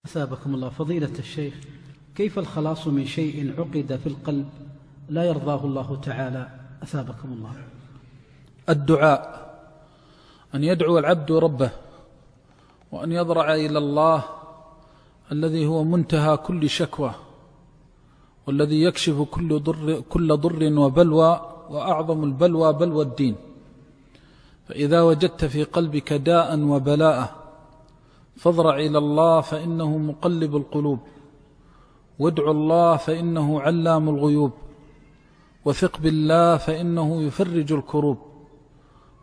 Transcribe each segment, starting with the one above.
أثابكم الله فضيلة الشيخ، كيف الخلاص من شيء عقد في القلب لا يرضاه الله تعالى؟ أثابكم الله. الدعاء، أن يدعو العبد ربه وأن يضرع إلى الله الذي هو منتهى كل شكوى والذي يكشف كل ضر وبلوى، وأعظم البلوى بلوى الدين. فإذا وجدت في قلبك داء وبلاء فاضرع إلى الله فإنه مقلب القلوب، وادع الله فإنه علام الغيوب، وثق بالله فإنه يفرج الكروب.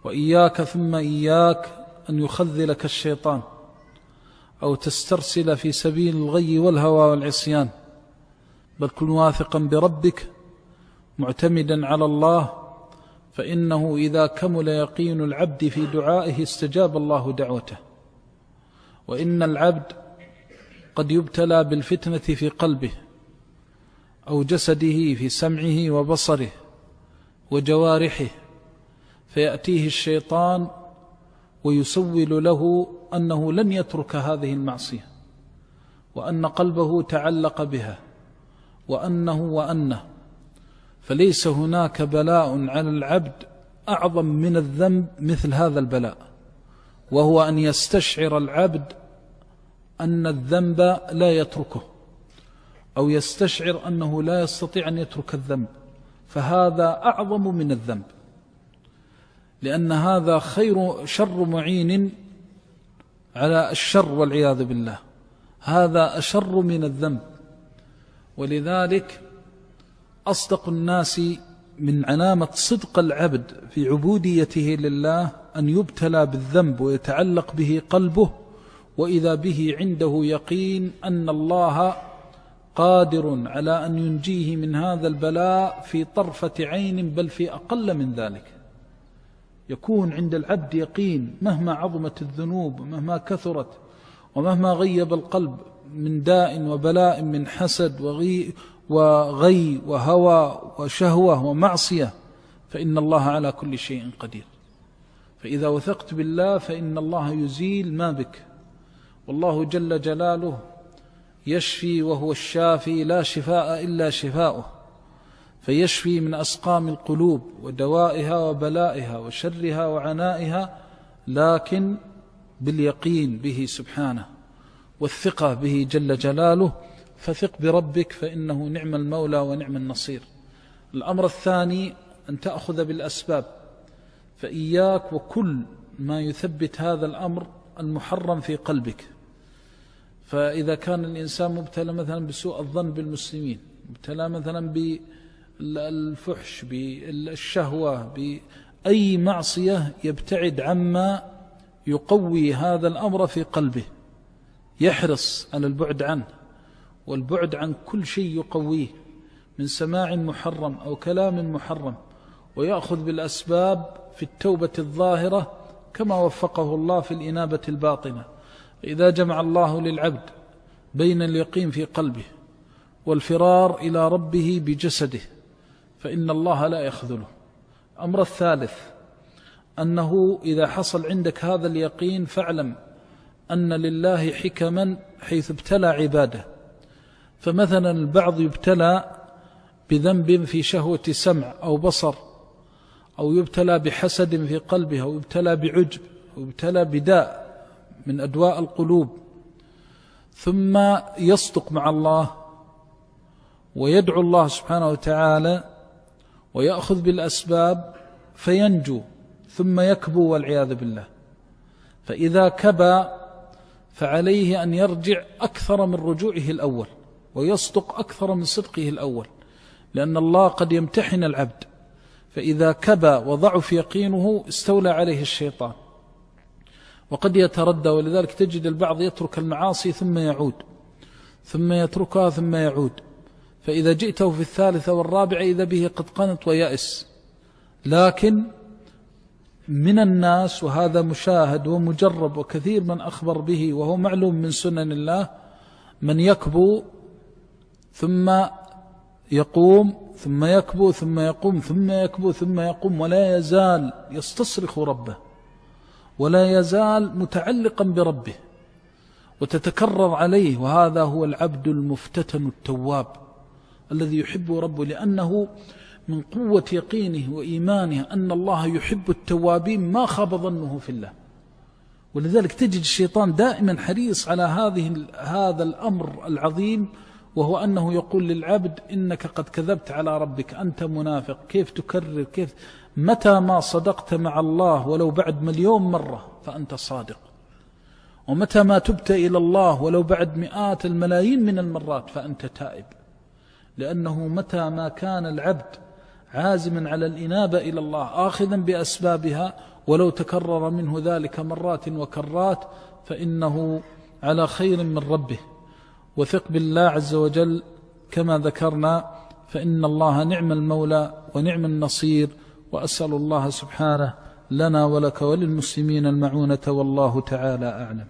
وإياك ثم إياك أن يخذلك الشيطان أو تسترسل في سبيل الغي والهوى والعصيان، بل كن واثقا بربك معتمدا على الله، فإنه إذا كمل يقين العبد في دعائه استجاب الله دعوته. وإن العبد قد يبتلى بالفتنة في قلبه أو جسده، في سمعه وبصره وجوارحه، فيأتيه الشيطان ويسول له أنه لن يترك هذه المعصية، وأن قلبه تعلق بها، وأنه فليس هناك بلاء على العبد أعظم من الذنب مثل هذا البلاء، وهو أن يستشعر العبد أن الذنب لا يتركه، أو يستشعر أنه لا يستطيع أن يترك الذنب، فهذا أعظم من الذنب، لأن هذا شر معين على الشر والعياذ بالله، هذا أشر من الذنب. ولذلك أصدق الناس من علامة صدق العبد في عبوديته لله أن يبتلى بالذنب ويتعلق به قلبه، وإذا به عنده يقين أن الله قادر على أن ينجيه من هذا البلاء في طرفة عين، بل في أقل من ذلك. يكون عند العبد يقين مهما عظمت الذنوب ومهما كثرت ومهما غيب القلب من داء وبلاء، من حسد وغي وهوى وشهوة ومعصية، فإن الله على كل شيء قدير. فإذا وثقت بالله فإن الله يزيل ما بك، والله جل جلاله يشفي وهو الشافي، لا شفاء إلا شفاؤه، فيشفي من أسقام القلوب ودوائها وبلائها وشرها وعنائها، لكن باليقين به سبحانه والثقة به جل جلاله. فثق بربك فإنه نعم المولى ونعم النصير. الأمر الثاني أن تأخذ بالأسباب، فإياك وكل ما يثبت هذا الأمر المحرم في قلبك. فإذا كان الإنسان مبتلى مثلا بسوء الظن بالمسلمين، مبتلى مثلا بالفحش، بالشهوة، بأي معصية، يبتعد عما يقوي هذا الأمر في قلبه، يحرص على البعد عنه، والبعد عن كل شيء يقويه من سماع محرم أو كلام محرم، ويأخذ بالأسباب في التوبة الظاهرة كما وفقه الله في الإنابة الباطنة. إذا جمع الله للعبد بين اليقين في قلبه والفرار إلى ربه بجسده فإن الله لا يخذله. الأمر الثالث أنه إذا حصل عندك هذا اليقين فاعلم أن لله حكما حيث ابتلى عباده. فمثلا البعض يبتلى بذنب في شهوة سمع أو بصر، أو يبتلى بحسد في قلبه، أو يبتلى بعجب، أو يبتلى بداء من أدواء القلوب، ثم يصدق مع الله ويدعو الله سبحانه وتعالى ويأخذ بالأسباب فينجو، ثم يكبو والعياذ بالله. فإذا كبى فعليه أن يرجع أكثر من رجوعه الأول، ويصدق أكثر من صدقه الأول، لأن الله قد يمتحن العبد، فإذا كبى وضعف يقينه استولى عليه الشيطان وقد يتردى. ولذلك تجد البعض يترك المعاصي ثم يعود، ثم يتركها ثم يعود، فإذا جئته في الثالثة والرابعة إذا به قد قنط ويأس. لكن من الناس، وهذا مشاهد ومجرب وكثير من أخبر به وهو معلوم من سنن الله، من يكبو ثم يقوم، ثم يكبو ثم يقوم، ثم يكبو ثم يقوم، ولا يزال يستصرخ ربه، ولا يزال متعلقا بربه، وتتكرر عليه، وهذا هو العبد المفتتن التواب الذي يحبه ربه، لأنه من قوة يقينه وإيمانه أن الله يحب التوابين ما خاب ظنه في الله. ولذلك تجد الشيطان دائما حريص على هذا الأمر العظيم، وهو أنه يقول للعبد إنك قد كذبت على ربك، أنت منافق، كيف تكرر، كيف متى ما صدقت مع الله ولو بعد 1,000,000 مرة فأنت صادق، ومتى ما تبت إلى الله ولو بعد مئات الملايين من المرات فأنت تائب. لأنه متى ما كان العبد عازما على الإنابة إلى الله آخذا بأسبابها ولو تكرر منه ذلك مرات وكرات فإنه على خير من ربه. وثق بالله عز وجل كما ذكرنا، فإن الله نعم المولى ونعم النصير، وأسأل الله سبحانه لنا ولك وللمسلمين المعونة، والله تعالى أعلم.